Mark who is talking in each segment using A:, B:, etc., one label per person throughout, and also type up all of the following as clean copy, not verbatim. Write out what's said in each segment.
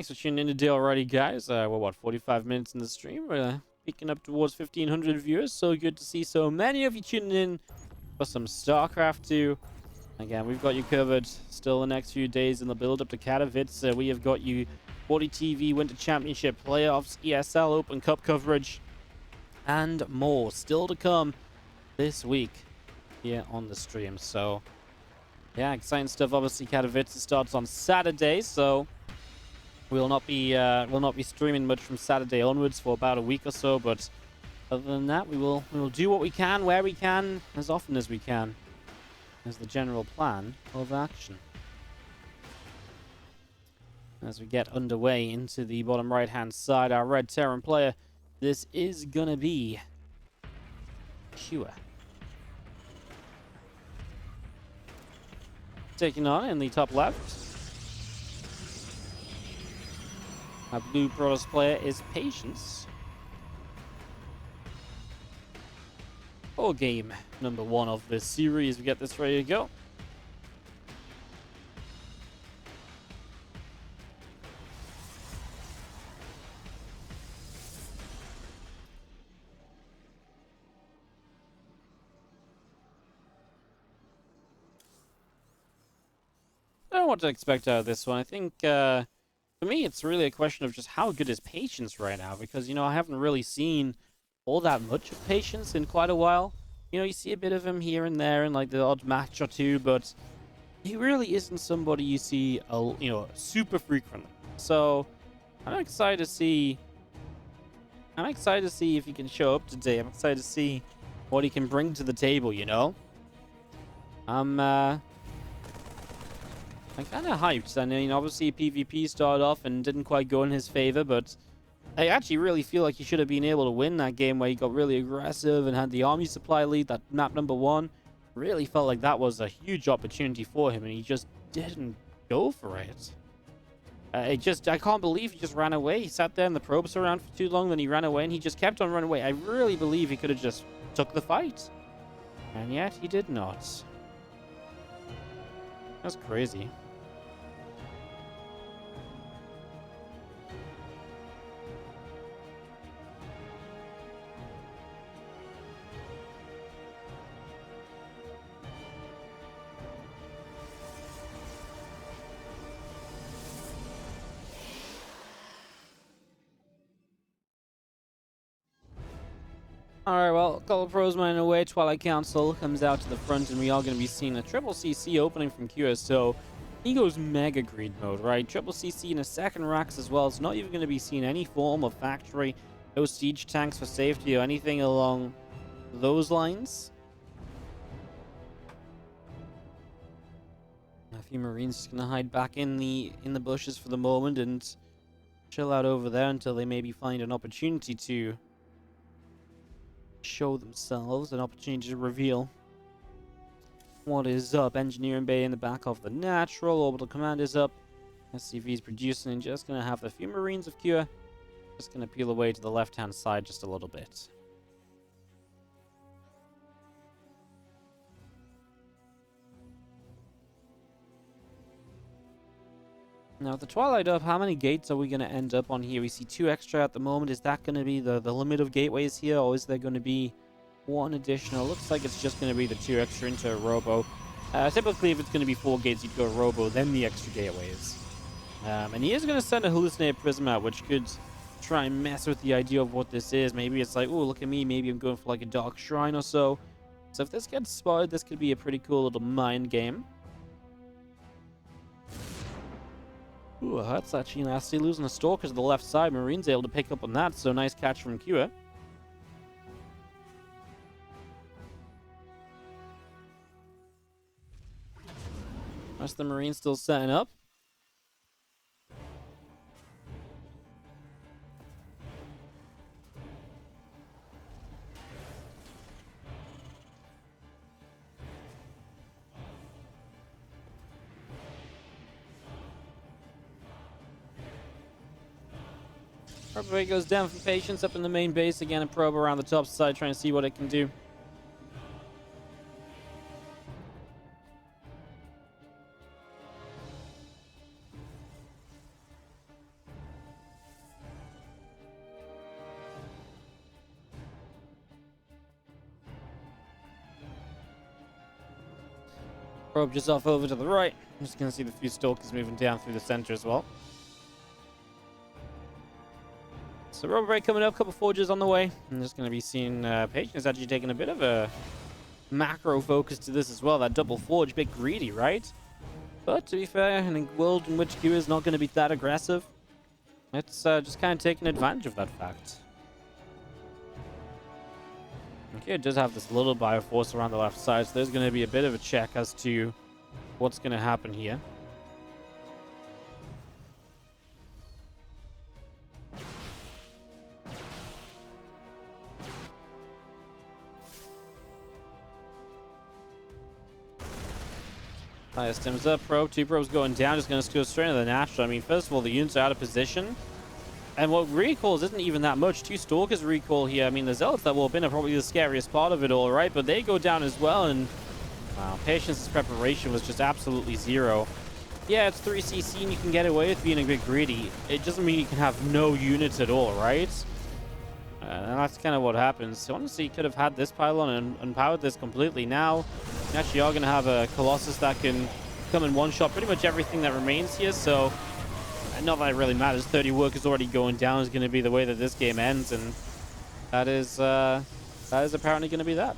A: Thanks for tuning in today already, guys. We're, what, 45 minutes in the stream? We're peaking up towards 1,500 viewers. So good to see so many of you tuning in for some Starcraft 2. Again, we've got you covered still the next few days in the build-up to Katowice. We have got you WardiTV Winter Championship playoffs, ESL Open Cup coverage, and more still to come this week here on the stream. So, yeah, exciting stuff. Obviously, Katowice starts on Saturday, so we'll not be streaming much from Saturday onwards for about a week or so, but other than that, we will do what we can, where we can, as often as we can, as the general plan of action. As we get underway into the bottom right-hand side, our red Terran player, this is gonna be Cure. Taking on in the top left, our blue Protoss player is Patience. For game number 1 of this series, we get this ready to go. I don't know what to expect out of this one. I think, for me, it's really a question of just how good is Patience right now, because, you know, I haven't really seen all that much of Patience in quite a while. You know, you see a bit of him here and there in, like, the odd match or two, but he really isn't somebody you see, you know, super frequently. So, I'm excited to see if he can show up today. I'm excited to see what he can bring to the table, you know? I'm kind of hyped. I mean, obviously PvP started off and didn't quite go in his favor, but I actually really feel like he should have been able to win that game where he got really aggressive and had the army supply lead, that map number 1. Really felt like that was a huge opportunity for him, and he just didn't go for it. I can't believe he just ran away. He sat there in the probes around for too long, then he ran away, and he just kept on running away. I really believe he could have just took the fight. And yet, he did not. That's crazy. Alright, well, a couple of pros mining away. Twilight Council comes out to the front, and we are going to be seeing a triple CC opening from QSO. He goes mega greed mode, right? Triple CC in a second racks as well. It's not even going to be seeing any form of factory, no siege tanks for safety or anything along those lines. A few Marines just going to hide back in the bushes for the moment and chill out over there until they maybe find an opportunity to show themselves, an opportunity to reveal what is up. Engineering bay in the back of the natural. Orbital command is up. SCV is producing, and just gonna have a few Marines of Cure. Just gonna peel away to the left hand side just a little bit. Now, with the Twilight up, how many gates are we going to end up on here? We see 2 extra at the moment. Is that going to be the limit of gateways here, or is there going to be 1 additional? Looks like it's just going to be the 2 extra into a Robo. Typically, if it's going to be 4 gates, you'd go Robo, then the extra gateways. And he is going to send a Hallucinated Prism out, which could try and mess with the idea of what this is. Maybe it's like, oh, look at me. Maybe I'm going for like a Dark Shrine or so. So if this gets spotted, this could be a pretty cool little mind game. Ooh, that's actually nasty. Losing the Stalkers to the left side. Marine's able to pick up on that, so nice catch from Cure. Rest of the Marines still setting up. Probe goes down for Patience up in the main base. Again, a probe around the top side trying to see what it can do. Probe just off over to the right. I'm just going to see the few stalkers moving down through the center as well. So Robo Break coming up, couple forges on the way. I'm just going to be seeing Patience actually taking a bit of a macro focus to this as well. That double forge, bit greedy, right? But to be fair, in a world in which Q is not going to be that aggressive, it's just kind of taking advantage of that fact. Okay, it does have this little bioforce around the left side, so there's going to be a bit of a check as to what's going to happen here. Stems up, probe, two probes going down, just going to go straight into the natural. I mean, first of all, the units are out of position. And what recalls isn't even that much. Two stalkers recall here. I mean, the zealots that will have been are probably the scariest part of it all, right? But they go down as well, and wow, Patience's preparation was just absolutely zero. Yeah, it's 3cc and you can get away with being a bit greedy. It doesn't mean you can have no units at all, right? And that's kind of what happens. So honestly, you could have had this pylon and unpowered this completely. Now, you actually are going to have a Colossus that can come in one-shot pretty much everything that remains here. So, not that it really matters. 30 workers already going down is going to be the way that this game ends. And that is apparently going to be that.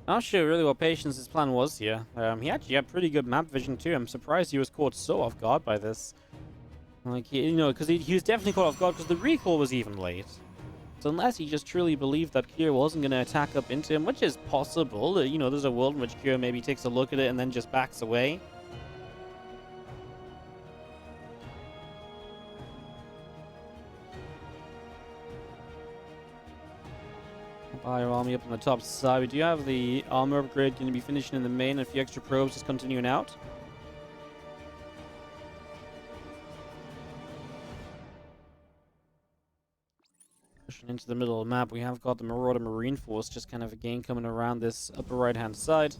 A: Not sure really what Patience's plan was here. He actually had pretty good map vision too. I'm surprised he was caught so off guard by this. Like, because he was definitely caught off guard because the recall was even late. So unless he just truly believed that Kira wasn't going to attack up into him, which is possible. There's a world in which Kira maybe takes a look at it and then just backs away. Bio army up on the top side. We do have the armor upgrade going to be finishing in the main, and a few extra probes just continuing out. Pushing into the middle of the map, we have got the Marauder Marine Force just kind of again coming around this upper right hand side.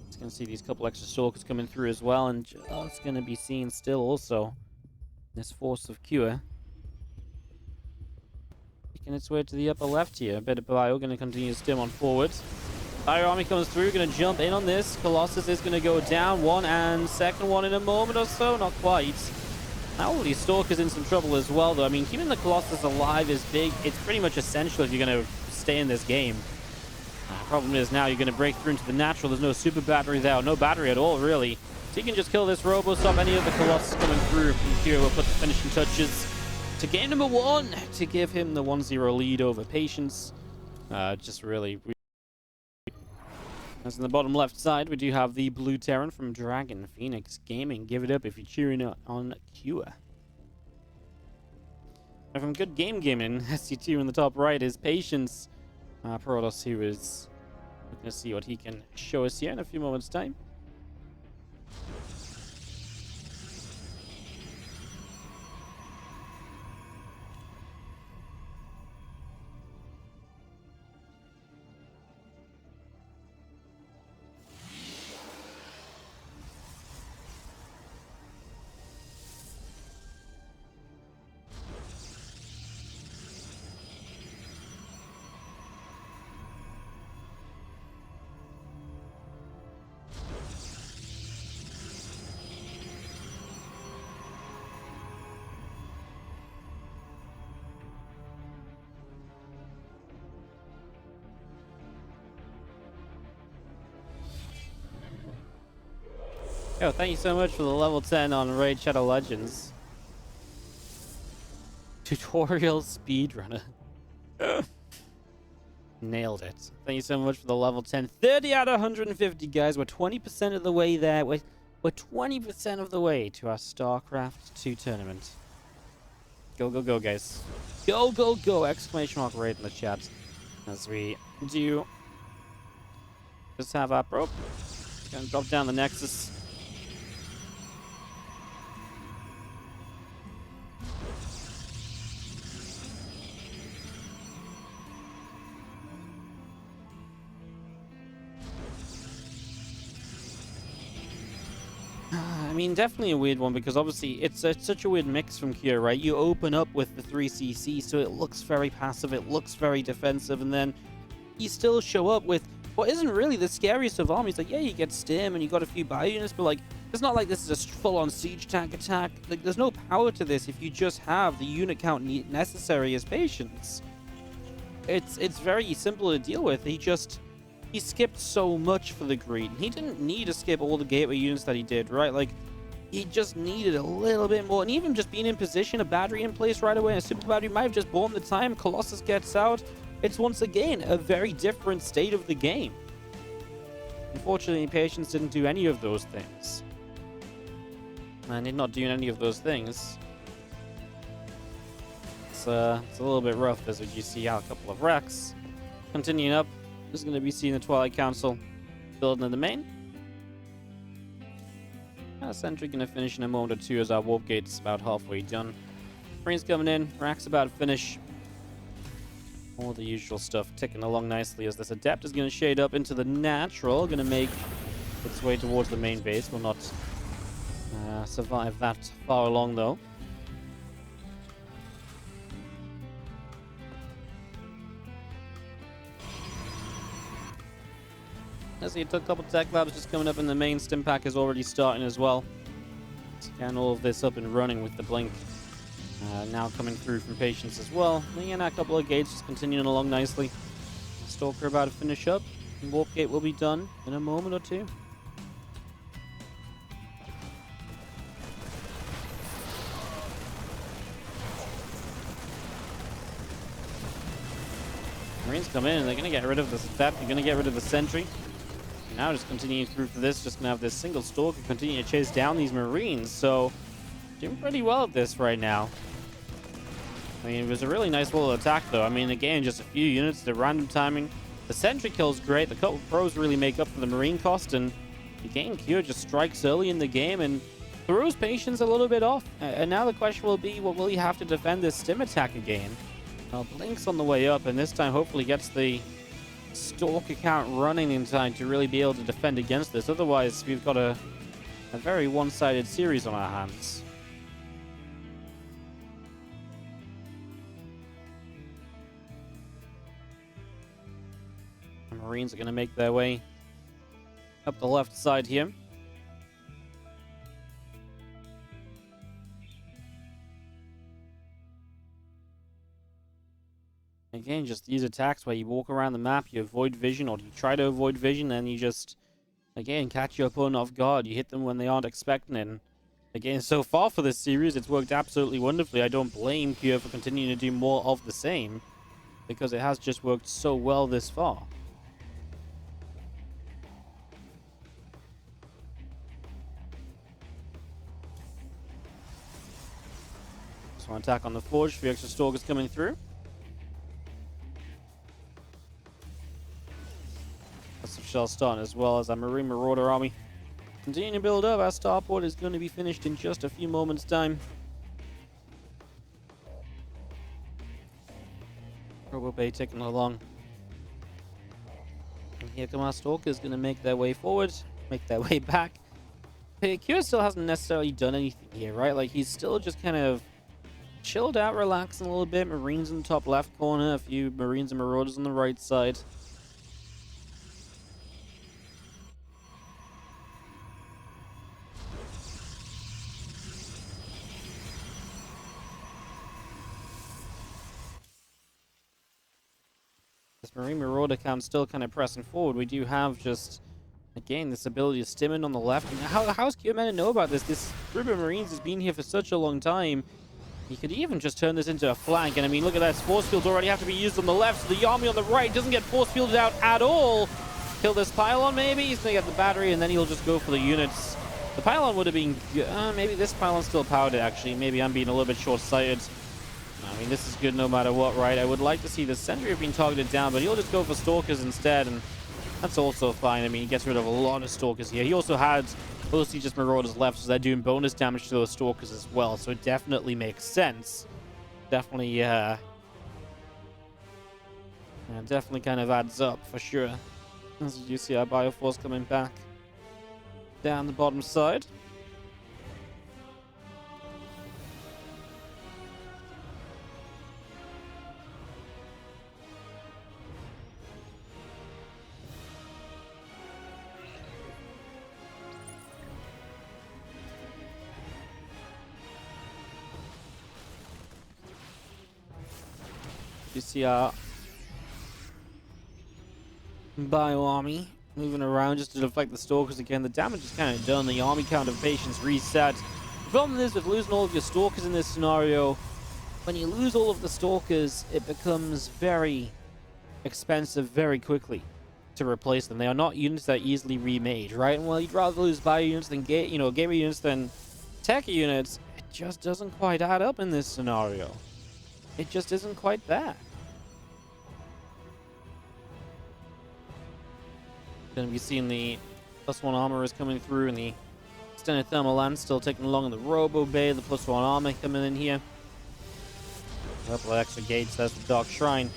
A: It's going to see these couple extra stalkers coming through as well, and it's going to be seen still also this force of Cure making its way to the upper left here. A bit of bio going to continue to stim on forwards. Fire army comes through, going to jump in on this. Colossus is going to go down. One and second one in a moment or so. Not quite. Now all these stalkers in some trouble as well, though. I mean, keeping the Colossus alive is big. It's pretty much essential if you're going to stay in this game. Problem is now you're going to break through into the natural. There's no super battery there. No battery at all, really. So you can just kill this Robo, stop any of the Colossus coming through. And here we'll put the finishing touches to game number 1 to give him the 1-0 lead over Patience. Just really... As in the bottom left side, we do have the Blue Terran from Dragon Phoenix Gaming. Give it up if you're cheering on Cure. And from Good Game Gaming, SC2 in the top right is Patience. Protoss, who is looking to see what he can show us here in a few moments' time. Yo, thank you so much for the level 10 on Raid Shadow Legends. Tutorial speedrunner. Nailed it. Thank you so much for the level 10. 30 out of 150, guys. We're 20% of the way there. We're 20% of the way to our StarCraft 2 tournament. Go, go, go, guys. Go, go, go! Exclamation mark right in the chat. As we do just have our probe. Gonna drop down the Nexus. I mean, definitely a weird one, because obviously it's such a weird mix from Cure, right? You open up with the 3cc, so it looks very passive, it looks very defensive, and then you still show up with what isn't really the scariest of armies. Like, yeah, you get Stim and you got a few bio units, but like, it's not like this is a full-on siege tank attack. Like, there's no power to this if you just have the unit count necessary as patience. It's very simple to deal with. He skipped so much for the green. He didn't need to skip all the gateway units that he did, right? Like, he just needed a little bit more. And even just being in position, a battery in place right away, and a super battery might have just bought him the time. Colossus gets out. It's once again a very different state of the game. Unfortunately, Patience didn't do any of those things. And in not doing any of those things, it's a little bit rough, as you see out a couple of wrecks. Continuing up, this is going to be seeing the Twilight Council building in the main. Sentry going to finish in a moment or two as our warp gate's about halfway done. Marines coming in, racks about to finish. All the usual stuff ticking along nicely as this Adept is going to shade up into the natural. Going to make its way towards the main base. Will not survive that far along, though. I see a couple tech labs just coming up in the main. Stim pack is already starting as well. Scan all of this up and running with the blink. Now coming through from Patience as well. And again, a couple of gates just continuing along nicely. Stalker about to finish up. And warp gate will be done in a moment or two. Marines come in and they're going to get rid of the Step. They're going to get rid of the Sentry. Now just continuing through for this. Just going to have this single Stalker continue to chase down these Marines. So, doing pretty well at this right now. I mean, it was a really nice little attack, though. I mean, again, just a few units, the random timing. The Sentry kill's great. The couple pros really make up for the Marine cost. And again, Cure just strikes early in the game and throws Patience a little bit off. And now the question will be, well, will he have to defend this Stim attack again? Blink's on the way up, and this time hopefully gets the Stalker count running in time to really be able to defend against this. Otherwise, we've got a very one-sided series on our hands. The Marines are going to make their way up the left side here. Again, just these attacks where you walk around the map, you avoid vision, or you try to avoid vision, and you just, again, catch your opponent off guard. You hit them when they aren't expecting it. And again, so far for this series, it's worked absolutely wonderfully. I don't blame Cure for continuing to do more of the same, because it has just worked so well this far. So one attack on the Forge, 3 extra Stalkers coming through. Some shells starting as well as our Marine Marauder army. Continuing to build up, our starport is going to be finished in just a few moments' time. Robo Bay ticking along. And here come our Stalkers, going to make their way forward, make their way back. Cure still hasn't necessarily done anything here, right? Like, he's still just kind of chilled out, relaxing a little bit. Marines in the top left corner, a few Marines and Marauders on the right side. This Marine Marauder count still kind of pressing forward. We do have just, again, this ability to stim in on the left. And how's Cure meant to know about this? This group of Marines has been here for such a long time. He could even just turn this into a flank. And I mean, look at that. Force fields already have to be used on the left. So the army on the right doesn't get force fielded out at all. Kill this pylon, maybe. He's going to get the battery, and then he'll just go for the units. The pylon would have been... maybe this pylon's still powered, actually. Maybe I'm being a little bit short-sighted. I mean, this is good no matter what, right? I would like to see the Sentry have been targeted down, but he'll just go for Stalkers instead, and that's also fine. I mean, he gets rid of a lot of Stalkers here. He also had mostly just Marauders left, so they're doing bonus damage to those Stalkers as well, so it definitely makes sense. Definitely, definitely kind of adds up, for sure. As you see our Bioforce coming back down the bottom side. You see our bio army moving around just to deflect the stalkers again. The damage is kind of done. The army count of patience reset. The problem is with losing all of your stalkers in this scenario, when you lose all of the stalkers, it becomes very expensive very quickly to replace them. They are not units that are easily remade, right? And while you'd rather lose bio units than gamer units than tech units, it just doesn't quite add up in this scenario. It just isn't quite there. Going to be seeing the +1 armor is coming through, and the extended thermal lance still taking along in the Robo Bay. The +1 armor coming in here. A couple of extra gates. That's the Dark Shrine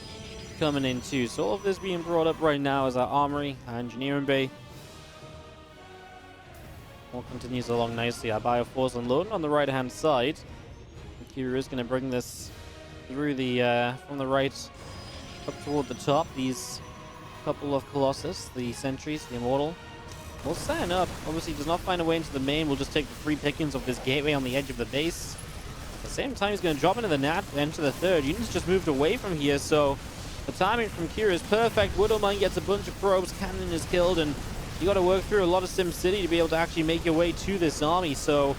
A: coming in too. So all of this being brought up right now is our armory, our engineering bay. All continues along nicely. Our Bioforce unloading on the right hand side. Kira is going to bring this through the from the right up toward the top. These couple of Colossus, the Sentries, the Immortal. We'll sign up. Obviously does not find a way into the main. We'll just take the free pickings of this gateway on the edge of the base. At the same time, he's going to drop into the nat, enter the third. Units just moved away from here, so the timing from Kira is perfect. Widowmine gets a bunch of probes. Cannon is killed, and you got to work through a lot of Sim City to be able to actually make your way to this army. So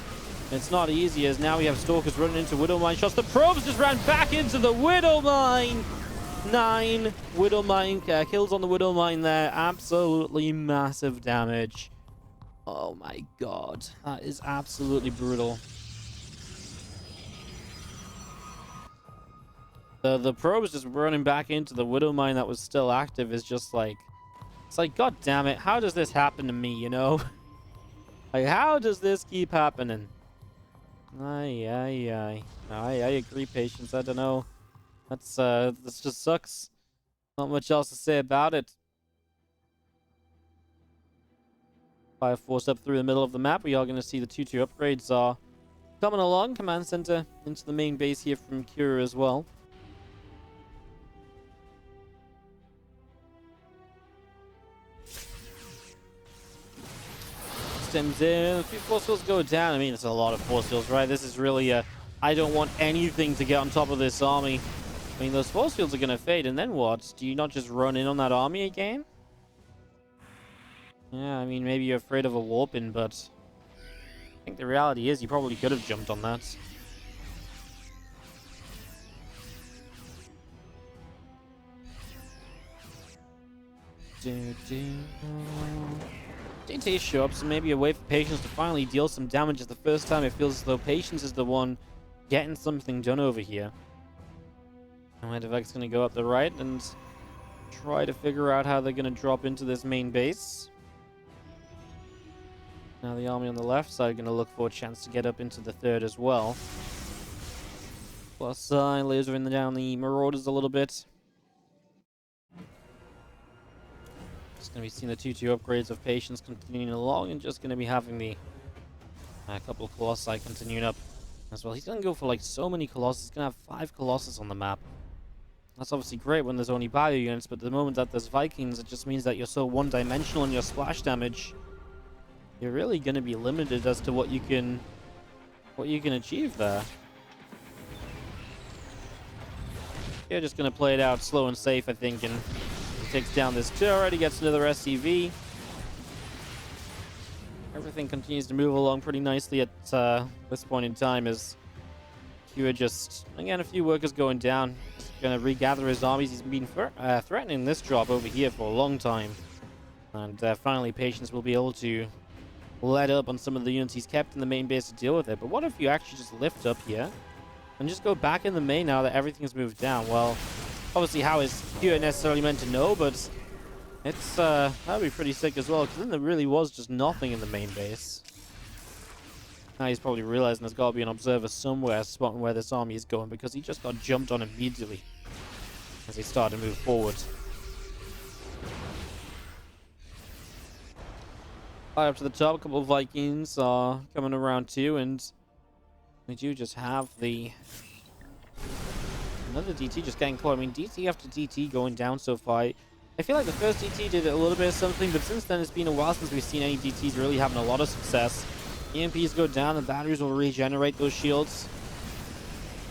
A: it's not easy, as now we have Stalkers running into Widowmine shots. The probes just ran back into the Widowmine. 9 Widowmine kills on the Widowmine there. Absolutely massive damage. Oh my god, that is absolutely brutal. The probes just running back into the Widowmine that was still active is just like, it's like, god damn it, how does this happen to me, you know? Like, how does this keep happening? I agree, Patience. I don't know. This just sucks. Not much else to say about it. Fire Force up through the middle of the map. We are going to see the 2-2 upgrades are coming along. Command center into the main base here from Kira as well. Stems in. A few force fields go down. I mean, it's a lot of force fields, right? This is really a... I don't want anything to get on top of this army. I mean, those force fields are going to fade, and then what? Do you not just run in on that army again? Yeah, I mean, maybe you're afraid of a warping, but I think the reality is you probably could have jumped on that. DT show up, so maybe a way for Patience to finally deal some damage. Is the first time it feels as though Patience is the one getting something done over here. And Medevac's going to go up the right and try to figure out how they're going to drop into this main base. Now the army on the left side are going to look for a chance to get up into the third as well. Plus lasering down the Marauders a little bit. Just going to be seeing the 2-2 upgrades of Patience continuing along, and just going to be having the couple of Colossi continuing up as well. He's going to go for like so many Colossus. He's going to have 5 Colossus on the map. That's obviously great when there's only bio units, but the moment that there's Vikings, it just means that you're so one-dimensional in your splash damage. You're really going to be limited as to what you can achieve there. You're just going to play it out slow and safe, I think, and he takes down this turret. He gets another SCV. Everything continues to move along pretty nicely at this point in time, as Kira just, again, a few workers going down. He's going to regather his armies. He's been threatening this drop over here for a long time. And finally, Patience will be able to let up on some of the units he's kept in the main base to deal with it. But what if you actually just lift up here and just go back in the main now that everything has moved down? Well, obviously, how is Kira necessarily meant to know, but it's that'd be pretty sick as well, because then there really was just nothing in the main base. Now he's probably realizing there's got to be an observer somewhere spotting where this army is going, because he just got jumped on immediately as he started to move forward. Right up to the top, a couple of Vikings are coming around too, and we do just have the another DT just getting caught. I mean, DT after DT going down so far. I feel like the first DT did a little bit of something, but since then it's been a while since we've seen any DTs really having a lot of success. EMPs go down, the batteries will regenerate those shields.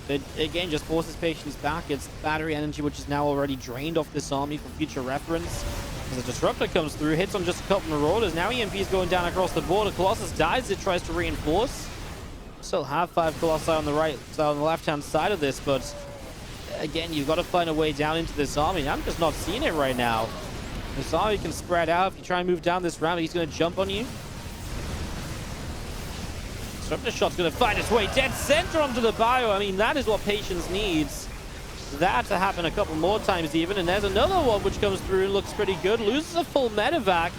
A: It again just forces Patience back. It's battery energy, which is now already drained off this army for future reference. As a Disruptor comes through, hits on just a couple of marauders. Now EMP is going down across the border. Colossus dies. It tries to reinforce. Still have 5 Colossi on the right, on the left-hand side of this, but again, you've got to find a way down into this army. I'm just not seeing it right now. This army can spread out. If you try and move down this ramp, he's going to jump on you. Disruptor shot's going to find its way dead center onto the bio. I mean, that is what Patience needs. That to happen a couple more times even. And there's another one which comes through and looks pretty good. Loses a full medevac.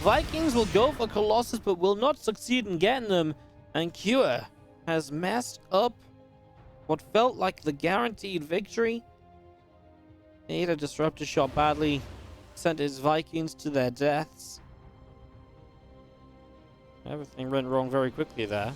A: Vikings will go for Colossus, but will not succeed in getting them. And Cure has messed up what felt like the guaranteed victory. Made a Disruptor shot badly. Sent his Vikings to their deaths. Everything went wrong very quickly there.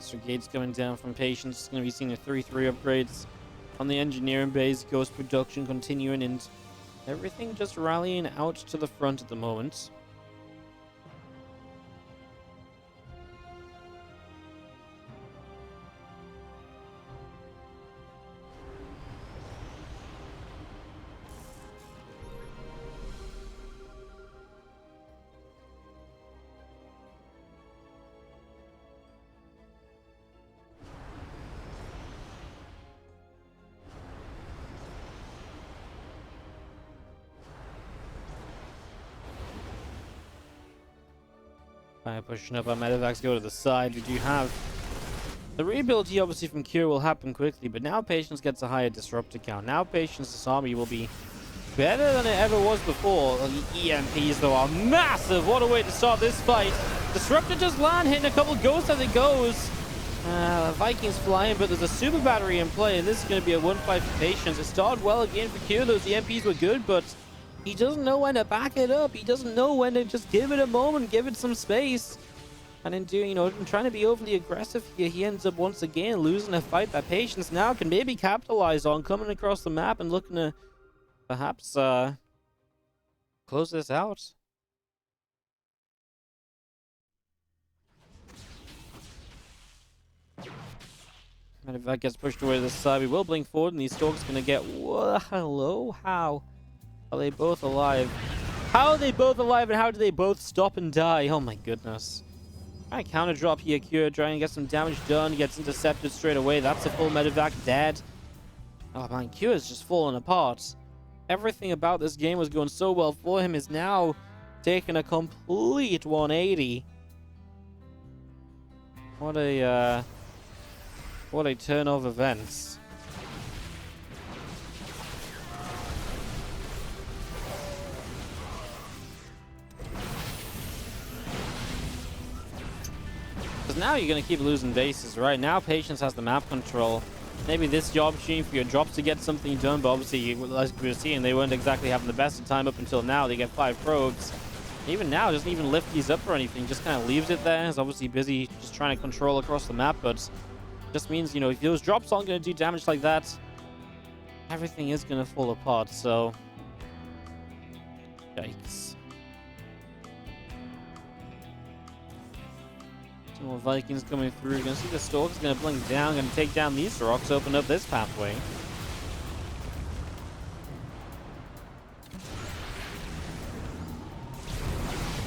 A: Brigade's coming down from Patience. It's going to be seeing the 3-3 upgrades on the engineering base. Ghost production continuing, and everything just rallying out to the front at the moment. Pushing up our medevacs, go to the side. We do have the rebuild here, obviously, from Cure will happen quickly, but now Patience gets a higher Disruptor count. Now Patience's army will be better than it ever was before. The EMPs, though, are massive. What a way to start this fight. Disruptor just land, hitting a couple ghosts as it goes. Vikings flying, but there's a super battery in play, and this is going to be a 1-5 for Patience. It started well again for Cure. Those EMPs were good, but he doesn't know when to back it up. He doesn't know when to just give it a moment, give it some space. And in doing, in trying to be overly aggressive here, he ends up once again losing a fight that Patience now can maybe capitalize on, coming across the map and looking to perhaps close this out. And if that gets pushed away to the side, we will blink forward, and these Stalkers going to get... Whoa, hello? How? Are they both alive? How are they both alive, and how do they both stop and die? Oh my goodness. All right, counter drop here. Cure trying to get some damage done. Gets intercepted straight away. That's a full medevac dead. Oh man, Cure is just falling apart. Everything about this game was going so well for him is now taking a complete 180. What a turn of events. Because now you're going to keep losing bases, right? Now Patience has the map control. Maybe this is your opportunity for your drops to get something done, but obviously, as we were seeing, they weren't exactly having the best of time up until now. They get 5 probes. Even now, doesn't even lift these up or anything. Just kind of leaves it there. He's obviously busy just trying to control across the map, but just means, if those drops aren't going to do damage like that, everything is going to fall apart, so... Yikes. Some more Vikings coming through. You're going to see the Stalkers going to blink down, going to take down these rocks, open up this pathway.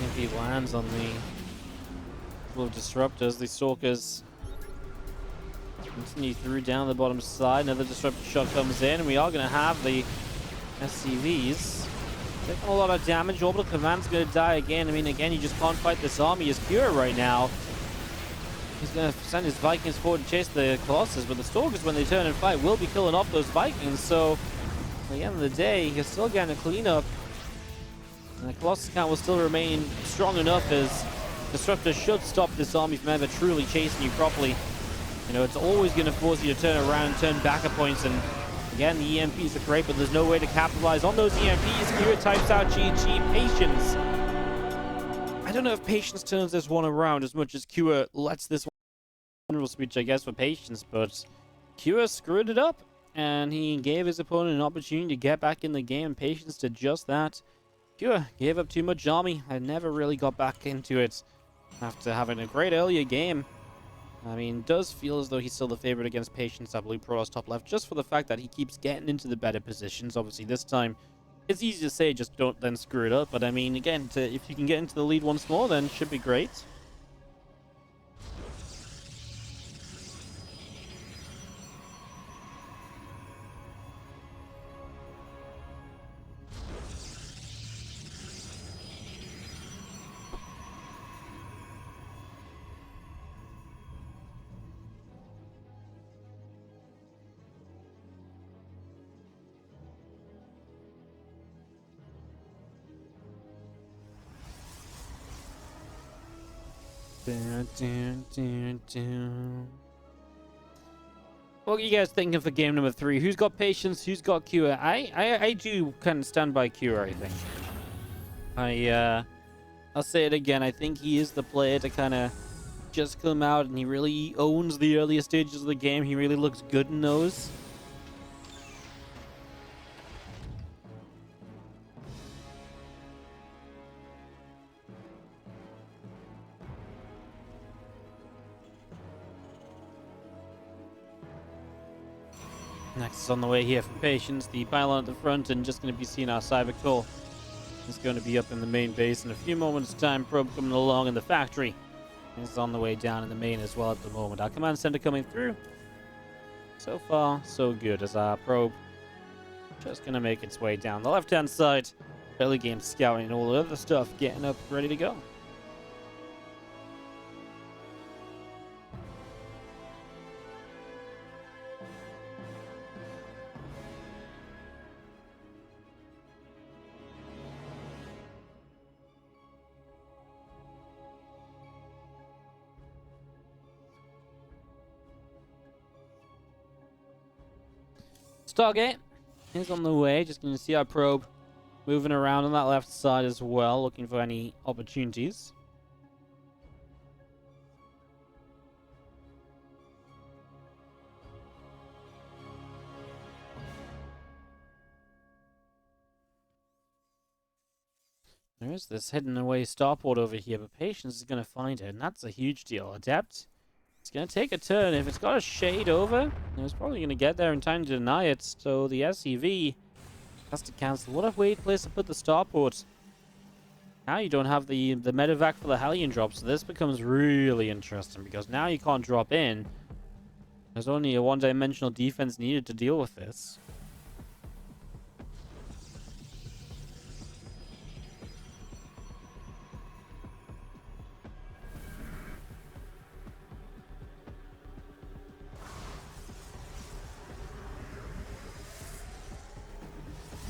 A: If he lands on the couple of Disruptors, the Stalkers continue through down the bottom side. Another Disruptor shot comes in, and we are going to have the SCVs taking a lot of damage. Orbital Command's going to die again. I mean, again, you just can't fight this army as Cure right now. He's going to send his Vikings forward to chase the Colossus, but the Stalkers, when they turn and fight, will be killing off those Vikings. So, at the end of the day, you're still getting a cleanup. And the Colossus count will still remain strong enough as Disruptor should stop this army from ever truly chasing you properly. It's always going to force you to turn around, turn backer points, and again, the EMPs are great, but there's no way to capitalize on those EMPs. Cure types out GG. Patience. I don't know if Patience turns this one around as much as Cure lets this one general speech, I guess, for Patience, but Kira screwed it up, and he gave his opponent an opportunity to get back in the game. Patience did just that. Kira gave up too much army and never really got back into it after having a great earlier game. I mean, does feel as though he's still the favorite against Patience at Blue Protoss top left, just for the fact that he keeps getting into the better positions. Obviously, this time, it's easy to say, just don't then screw it up. But I mean, again, if you can get into the lead once more, then it should be great. What are you guys thinking for game number 3? Who's got Patience? Who's got Kira? I do kind of stand by Kira, I think. I'll say it again. I think he is the player to kind of just come out, and he really owns the earlier stages of the game. He really looks good in those. Next is on the way here for Patience. The pylon at the front, and just going to be seeing our Cybercore. It's going to be up in the main base in a few moments' time. Probe coming along in the factory. It's on the way down in the main as well at the moment. Our command center coming through. So far, so good as our probe just going to make its way down the left-hand side. Early game scouting and all the other stuff getting up ready to go. Stargate is on the way. Just going to see our probe moving around on that left side as well, looking for any opportunities. There is this hidden away starport over here, but Patience is going to find it, and that's a huge deal. Adept, it's going to take a turn. If it's got a shade over, it's probably going to get there in time to deny it, so the SCV has to cancel. What a weird place to put the starport. Now you don't have the medevac for the Hellion drop, so this becomes really interesting, because now you can't drop in. There's only a one-dimensional defense needed to deal with this.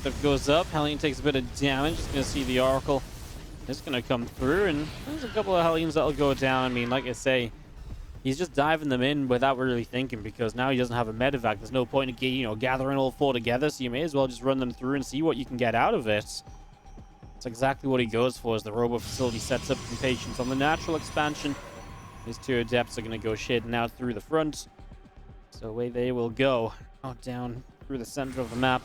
A: Stuff goes up. Hellion takes a bit of damage. Just going to see the Oracle. It's going to come through, and there's a couple of Hellions that'll go down. I mean, like I say, he's just diving them in without really thinking, because now he doesn't have a medevac. There's no point in gathering all four together, so you may as well just run them through and see what you can get out of it. That's exactly what he goes for as the robo facility sets up some Patience on the natural expansion. These two Adepts are going to go shading out through the front. So away they will go. Out down through the center of the map.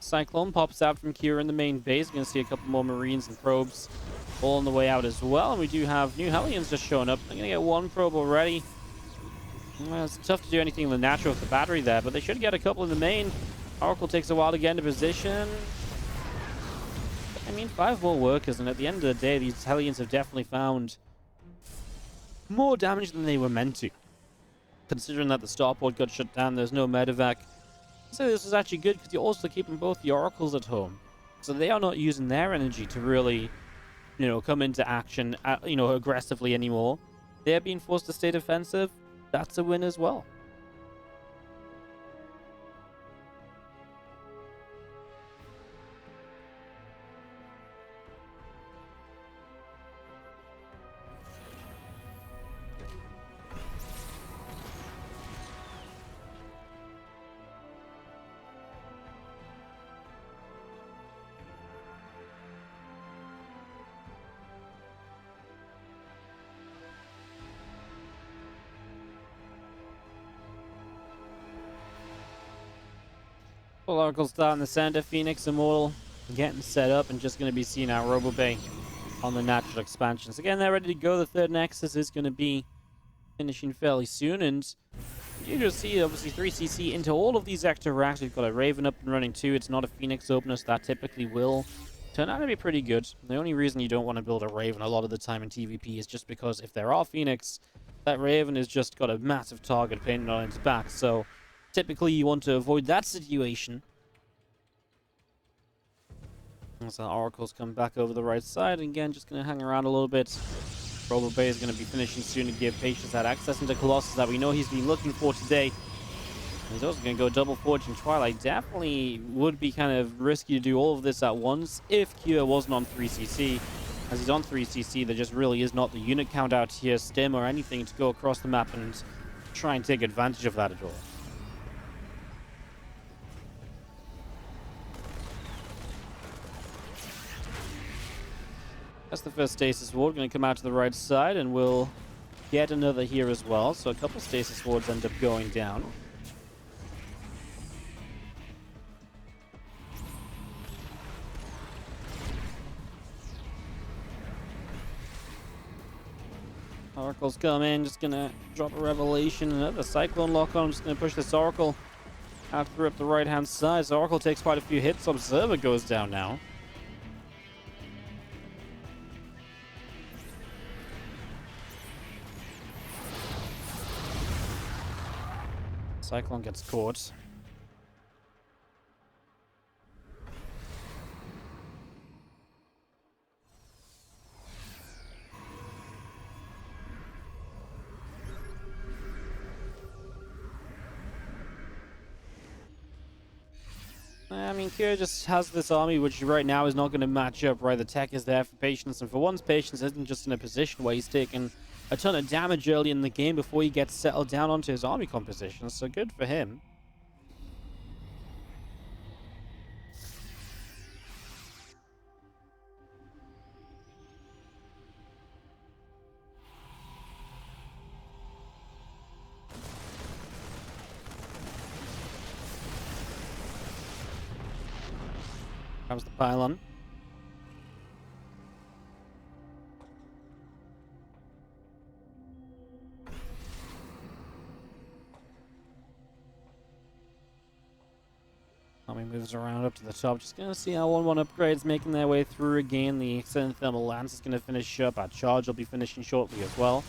A: Cyclone pops out from Kira in the main base. Going to see a couple more Marines and probes all on the way out as well. And we do have new Hellions just showing up. They're going to get one probe already. Well, it's tough to do anything in the natural with the battery there, but they should get a couple in the main. Oracle takes a while to get into position. I mean, 5 more workers, and at the end of the day, these Hellions have definitely found more damage than they were meant to. Considering that the starport got shut down, there's no medevac. So this is actually good, because you're also keeping both the Oracles at home. So they are not using their energy to really, come into action, aggressively anymore. They're being forced to stay defensive. That's a win as well. Oracle Star in the center, Phoenix Immortal getting set up and just going to be seeing out Robo Bay on the natural expansions. Again, they're ready to go. The third Nexus is going to be finishing fairly soon, and you just see obviously 3cc into all of these extra racks. We've got a Raven up and running too. It's not a Phoenix opener, so that typically will turn out to be pretty good. The only reason you don't want to build a Raven a lot of the time in TvP is just because if there are Phoenix, that Raven has just got a massive target painted on its back, so typically you want to avoid that situation. As the Oracles come back over the right side, and again, just going to hang around a little bit. Robo Bay is going to be finishing soon to give Patience that access into Colossus that we know he's been looking for today. And he's also going to go double Fortune Twilight. Definitely would be kind of risky to do all of this at once if Cure wasn't on 3cc. As he's on 3cc, there just really is not the unit count out here, stim or anything to go across the map and try and take advantage of that at all. That's the first Stasis Ward. Going to come out to the right side, and we'll get another here as well. So a couple Stasis Wards end up going down. Oracle's come in, just going to drop a Revelation. Another Cyclone lock on. I'm just going to push this Oracle out through up the right-hand side. So Oracle takes quite a few hits. Observer goes down now. Cyclone gets caught. I mean, Kira just has this army which right now is not going to match up, right? The tech is there for Patience, and for once, Patience isn't just in a position where he's taking a ton of damage early in the game before he gets settled down onto his army composition, so good for him. Comes the pylon. Army moves around up to the top. Just gonna see how 1-1 upgrades making their way through again. The extended thermal lance is gonna finish up. Our charge will be finishing shortly as well.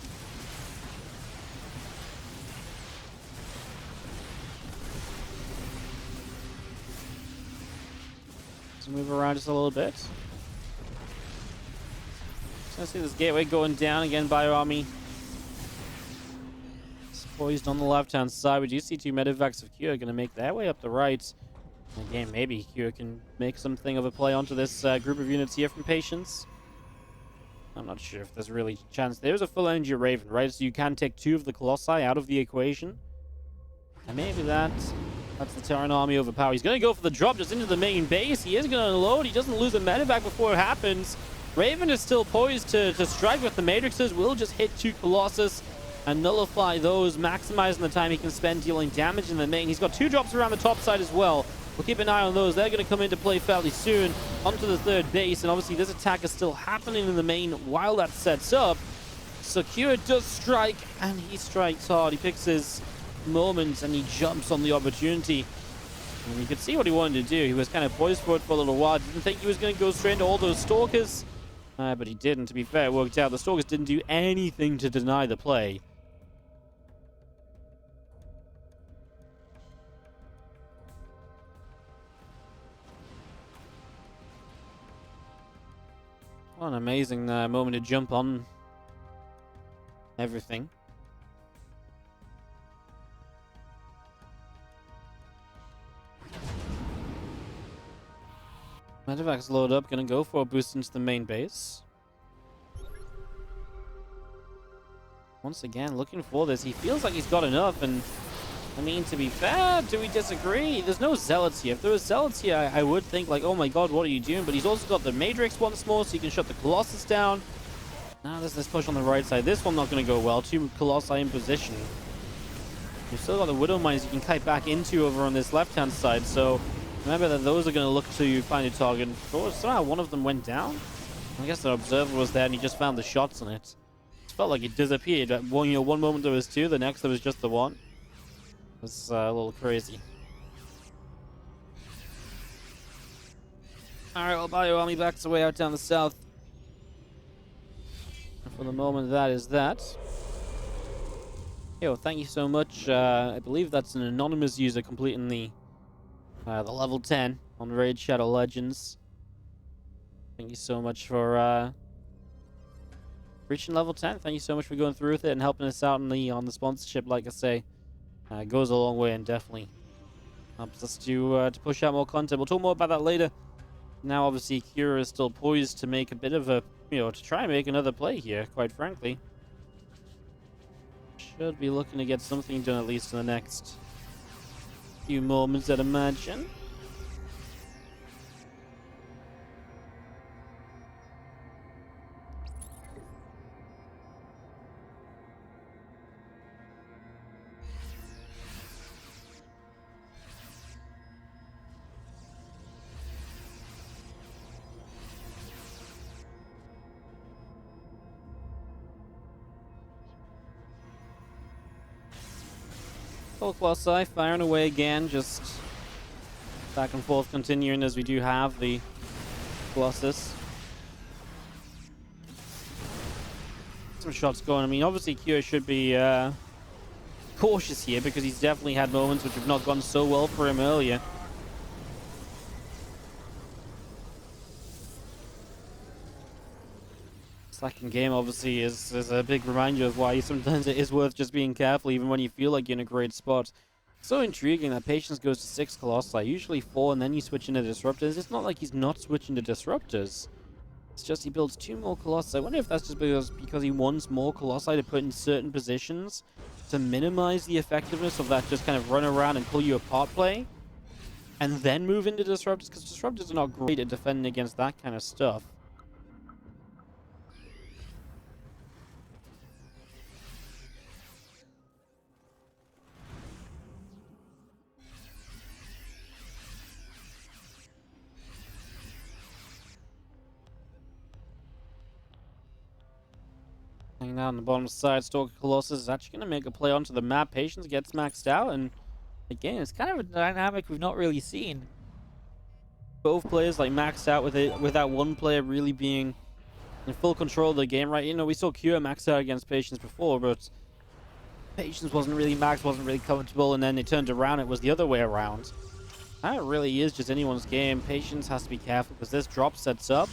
A: So move around just a little bit. Just gonna see this gateway going down again by our army. It's poised on the left-hand side. We do see two medevacs of Cure gonna make their way up the right. Again, maybe Cure can make something of a play onto this group of units here from Patience. I'm not sure if there's really a chance. There's a full energy Raven, right? So you can take two of the Colossi out of the equation. And maybe that's the Terran army overpowered. He's going to go for the drop just into the main base. He is going to unload. He doesn't lose a medevac before it happens. Raven is still poised to strike with the Matrixes. Will just hit two Colossus and nullify those, maximizing the time he can spend dealing damage in the main. He's got two drops around the top side as well. We'll keep an eye on those. They're going to come into play fairly soon onto the third base. And obviously this attack is still happening in the main while that sets up. Secure does strike, and he strikes hard. He picks his moment and he jumps on the opportunity. And you could see what he wanted to do. He was kind of poised for it for a little while. Didn't think he was going to go straight into all those Stalkers. But he didn't. To be fair, it worked out. The Stalkers didn't do anything to deny the play. What an amazing moment to jump on everything. Medevac's load up, gonna go for a boost into the main base. Once again, looking for this. He feels like he's got enough, and I mean, to be fair, do we disagree? There's no Zealots here. If there was Zealots here, I would think like, oh my god, what are you doing? But he's also got the Matrix once more, so you can shut the Colossus down. Now there's this push on the right side. This one not going to go well. Two Colossi in position. You've still got the Widow Mines you can kite back into over on this left-hand side, so Remember that those are going to look to find a target. Oh, somehow one of them went down. I guess the observer was there and he just found the shots on it. It felt like it disappeared. One moment there was two, the next there was just the one. It's a little crazy. Alright, well, Bio Army backs away out down the south. And for the moment, that is that. Yo, thank you so much. I believe that's an anonymous user completing the level 10 on Raid Shadow Legends. Thank you so much for reaching level 10. Thank you so much for going through with it and helping us out on the sponsorship. Like I say, it goes a long way and definitely helps us to push out more content. We'll talk more about that later. Now, obviously, Kira is still poised to make a bit of a, to try and make another play here, quite frankly. Should be looking to get something done at least in the next few moments, I'd imagine. Full Colossi firing away again, just back and forth continuing as we do have the Colossus. Some shots going. I mean, obviously Kyo should be cautious here because he's definitely had moments which have not gone so well for him earlier. Second game obviously is a big reminder of why sometimes it is worth just being careful even when you feel like you're in a great spot. So intriguing that Patience goes to 6 Colossi, usually 4, and then you switch into Disruptors. It's not like he's not switching to Disruptors. It's just he builds 2 more Colossi. I wonder if that's just because he wants more Colossi to put in certain positions to minimize the effectiveness of that just kind of run around and pull you apart play. And then move into Disruptors, because Disruptors are not great at defending against that kind of stuff. Hanging out on the bottom side, Stalker Colossus is actually going to make a play onto the map. Patience gets maxed out, and again, it's kind of a dynamic we've not really seen. Both players like maxed out with it, without one player really being in full control of the game, right? We saw Kyo maxed out against Patience before, but Patience wasn't really maxed, wasn't really comfortable, and then they turned around, it was the other way around. That really is just anyone's game. Patience has to be careful because this drop sets up.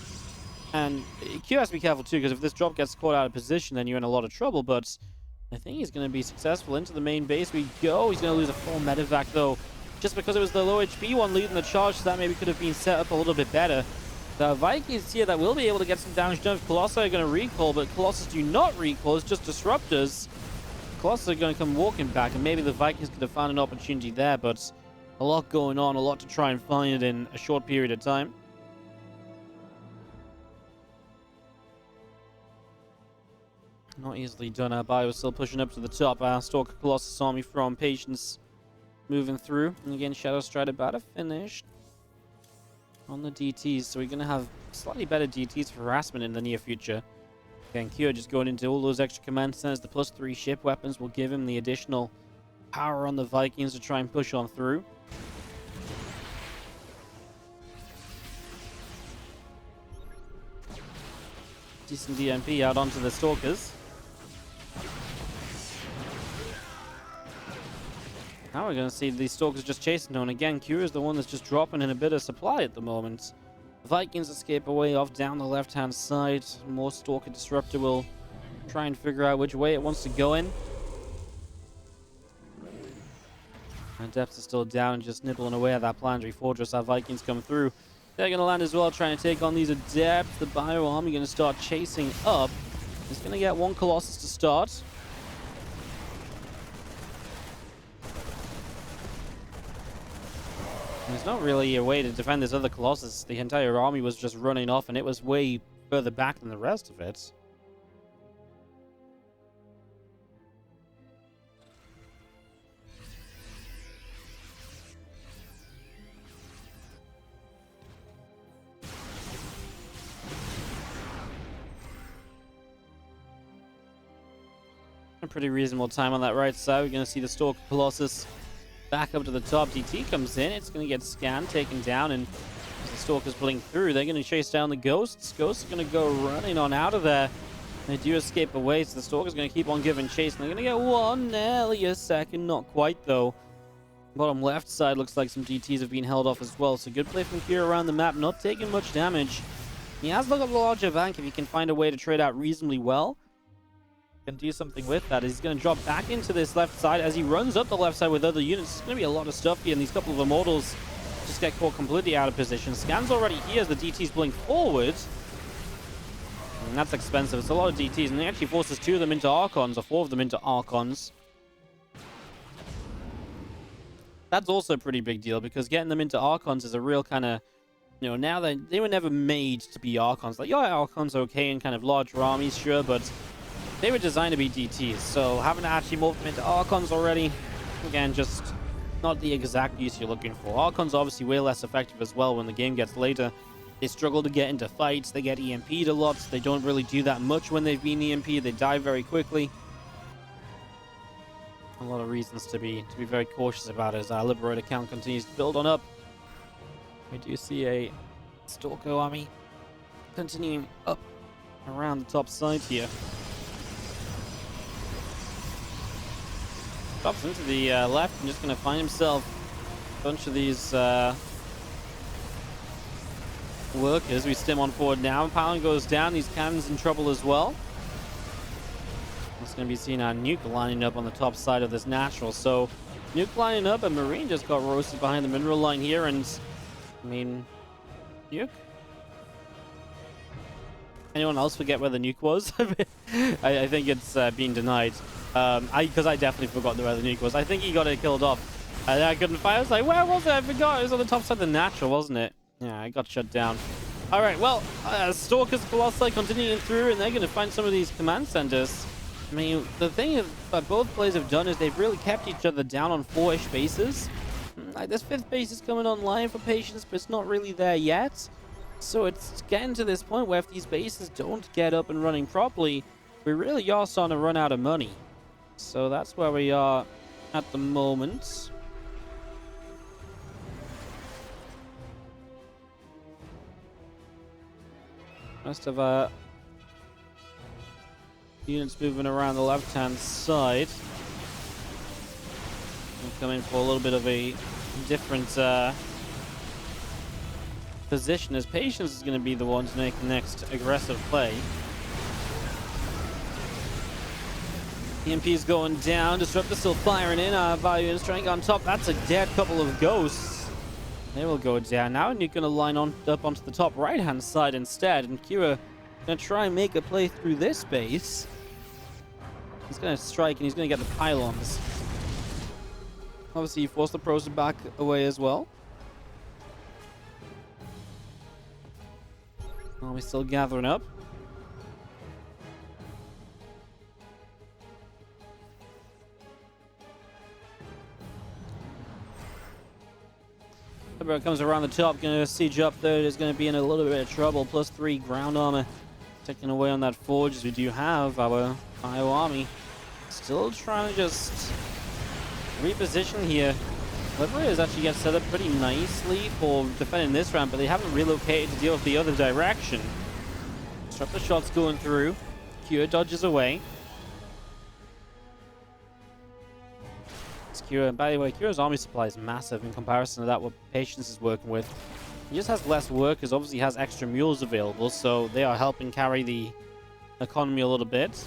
A: And Q has to be careful too, because if this drop gets caught out of position, then you're in a lot of trouble. But I think he's going to be successful. Into the main base we go. He's going to lose a full medevac, though, just because it was the low HP one leading the charge, so that maybe could have been set up a little bit better. The Vikings here that will be able to get some damage done. Colossi are going to recall, but Colossus do not recall. It's just Disruptors. Colossus are going to come walking back, and maybe the Vikings could have found an opportunity there, but a lot going on, a lot to try and find in a short period of time. Not easily done. Bio still pushing up to the top. Stalker Colossus army from Patience moving through. And again, Shadow Stride about to finish on the DTs. So we're going to have slightly better DTs for harassment in the near future. Again, Kyo just going into all those extra command centers. The +3 ship weapons will give him the additional power on the Vikings to try and push on through. Decent DMP out onto the Stalkers. Now we're going to see these Stalkers just chasing down. Again, Q is the one that's just dropping in a bit of supply at the moment. The Vikings escape away off down the left-hand side. More Stalker Disruptor will try and figure out which way it wants to go in. Adepts are still down and just nibbling away at that planetary fortress. Our Vikings come through. They're going to land as well, trying to take on these Adepts. The Bio Army going to start chasing up. It's going to get one Colossus to start. There's not really a way to defend this other Colossus. The entire army was just running off, and it was way further back than the rest of it. A pretty reasonable time on that right side. We're going to see the Stalker Colossus back up to the top. DT comes in. It's going to get scanned, taken down, and as the Stalkers blink through, they're going to chase down the Ghosts. Ghosts are going to go running on out of there. They do escape away, so the Stalker's going to keep on giving chase. And they're going to get one, nearly a second. Not quite, though. Bottom left side looks like some DTs have been held off as well. So good play from Kira around the map, not taking much damage. He has got a larger bank if he can find a way to trade out reasonably well. Can do something with that. He's going to drop back into this left side as he runs up the left side with other units. There's going to be a lot of stuff here, and these couple of Immortals just get caught completely out of position. Scan's already here as the DTs blink forward. And that's expensive. It's a lot of DTs, and he actually forces 2 of them into Archons, or 4 of them into Archons. That's also a pretty big deal, because getting them into Archons is a real kind of, you know, now they were never made to be Archons. Like, yeah, Archons are okay in kind of larger armies, sure, but they were designed to be DTs. So having to actually morph them into Archons already, again, just not the exact use you're looking for. Archons are obviously way less effective as well when the game gets later. They struggle to get into fights. They get EMP'd a lot. They don't really do that much when they've been EMP'd. They die very quickly. A lot of reasons to be very cautious about it as our Liberator count continues to build on up. We do see a Stalker army continuing up around the top side here. Drops into the left and just going to find himself a bunch of these workers. We stim on forward now. Pound goes down. These cannons in trouble as well. It's going to be seeing our Nuke lining up on the top side of this natural. So Nuke lining up, and Marine just got roasted behind the mineral line here. And I mean, Nuke? Anyone else forget where the Nuke was? I think it's being denied. Because I definitely forgot where the Nuke was. I think he got it killed off. I couldn't find it. I was like, where was it? I forgot. It was on the top side of the natural, wasn't it? Yeah, I got shut down. All right, well, Stalkers, Colossi continuing through, and they're going to find some of these command centers. I mean, the thing that both players have done is they've really kept each other down on 4-ish bases. Like, this 5th base is coming online for Patience, but it's not really there yet. So it's getting to this point where if these bases don't get up and running properly, we really are starting to run out of money. So that's where we are at the moment. Most of our units moving around the left-hand side. We're coming for a little bit of a different position, as Patience is going to be the one to make the next aggressive play. EMP's going down. Disruptor still firing in. Value is trying to get on top. That's a dead couple of Ghosts. They will go down now, and you're going to line up onto the top right-hand side instead. And Kira going to try and make a play through this base. He's going to strike, and he's going to get the pylons. Obviously, he forced the pros to back away as well. Oh, we're still gathering up. Liberator comes around the top, going to siege up there. Is going to be in a little bit of trouble. +3 ground armor taking away on that forge, as we do have our IO army still trying to just reposition here. Liberators actually get set up pretty nicely for defending this round, but they haven't relocated to deal with the other direction. Disruptor shots going through. Kira dodges away. Kira, by the way, Kira's army supply is massive in comparison to that what Patience is working with. He just has less workers, obviously has extra mules available, so they are helping carry the economy a little bit.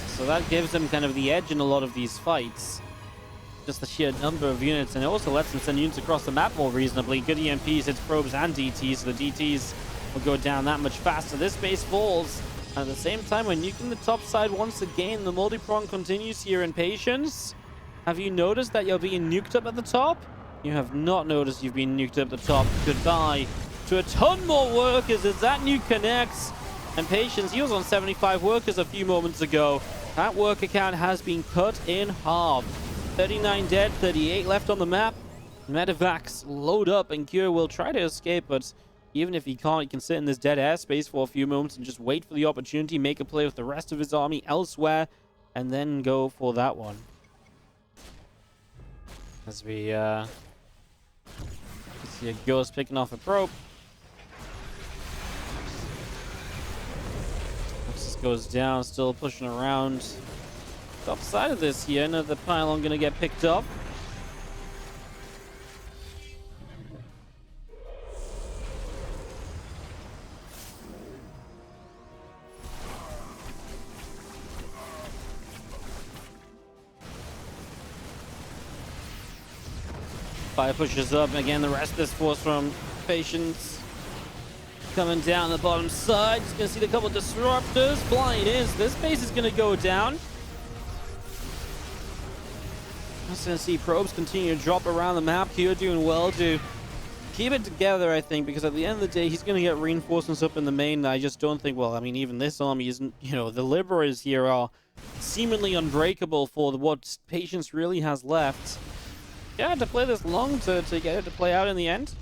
A: So that gives them kind of the edge in a lot of these fights. Just the sheer number of units, and it also lets them send units across the map more reasonably. Good EMPs, hits probes and DTs, so the DTs will go down that much faster. This base falls. At the same time, we're nuking the top side once again. The multi-prong continues here in Patience. Have you noticed that you're being nuked up at the top? You have not noticed you've been nuked up at the top. Goodbye to a ton more workers as that nuke connects. And Patience, he was on 75 workers a few moments ago. That worker count has been cut in half. 39 dead, 38 left on the map. Medevacs load up, and Kira will try to escape, but Even if he can't, he can sit in this dead airspace for a few moments and just wait for the opportunity, make a play with the rest of his army elsewhere, and then go for that one. As we see a Ghost picking off a probe. This goes down, still pushing around. Top side of this here, another pylon gonna get picked up. Fire pushes up. Again, the rest of this force from Patience coming down the bottom side. Just gonna see a couple of disruptors. Flying in. This base is gonna go down. Just gonna see probes continue to drop around the map. Kyo doing well to keep it together, I think, because at the end of the day, he's gonna get reinforcements up in the main. I just don't think, well, I mean, even this army isn't, you know, the Liberators here are seemingly unbreakable for what Patience really has left. Yeah, to play this long to get it to play out in the end.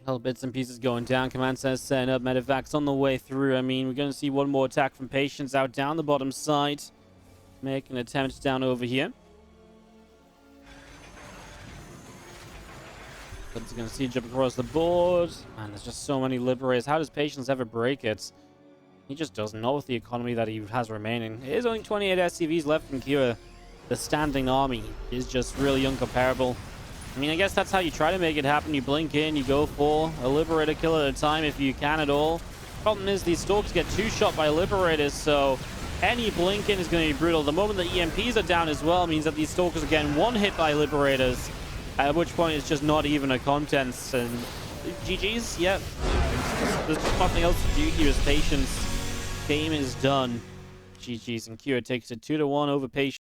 A: Little bits and pieces going down. Command center setting up. Medevac's on the way through. I mean, we're going to see one more attack from Patience out down the bottom side. Make an attempt down over here. But he's going to see jump across the board. Man, there's just so many Liberators. How does Patience ever break it? He just doesn't know with the economy that he has remaining. There's only 28 SCVs left from Kira. The standing army is just really incomparable. I mean, I guess that's how you try to make it happen. You blink in, you go for a Liberator kill at a time if you can at all. Problem is, these Stalkers get two-shot by Liberators, so any blink in is going to be brutal. The moment the EMPs are down as well means that these Stalkers are getting one hit by Liberators, at which point it's just not even a contest. And GG's, yep. There's just nothing else to do here as Patience. Game is done. GG's, and Kira takes it 2-1 over Patience.